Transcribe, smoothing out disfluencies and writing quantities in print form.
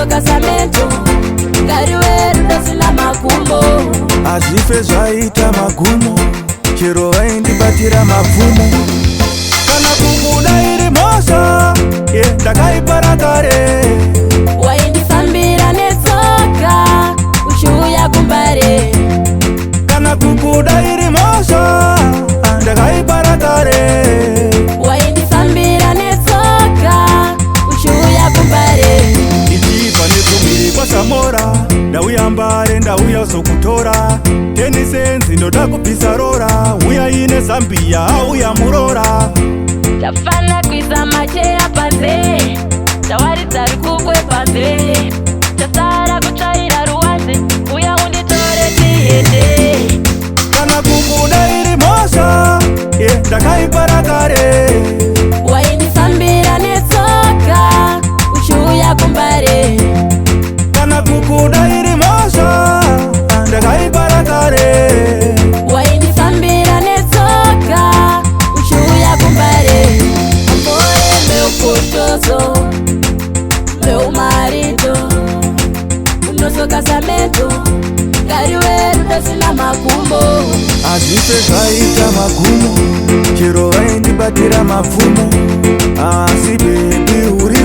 Casamento, Cajueiro dosina makumbo. Azife zvaita magumo, chero vaindibatira mapfumo. Kana kubuda iri mhosva, ndakaipara kare. Waindifambira netsoka, uchiuya kumbare. Kana kubuda iri mhosva, ndakaipara kare. Waindifambira netsoka, uchiuya kumbare. Ichibva nekumhiri kwaSamora, ndauya Mbare, ndauya zokutora. Tenisenzi ndoda kubvisa rora, uya ine Zambia, auya Murora. Tafana kuisa macheya panze, tawaridza rukukwe panze. Tasara kutsvaira ruwanze, uya unditore tiende. Kana kubuda iri mhosva, ndakaipara kare. Waindifambira netsoka, uchiuya kumbare. Kana kubuda iri mhosva, ndakaipara kare. Waindifambira netsoka, uchiuya kumbare. Amore meu gostoso, meu marido, o nosso casamento, Cajueiro dosina makumbo. Azife zvaita magumo, chero vaindibatira mapfumo. Asi bebi uri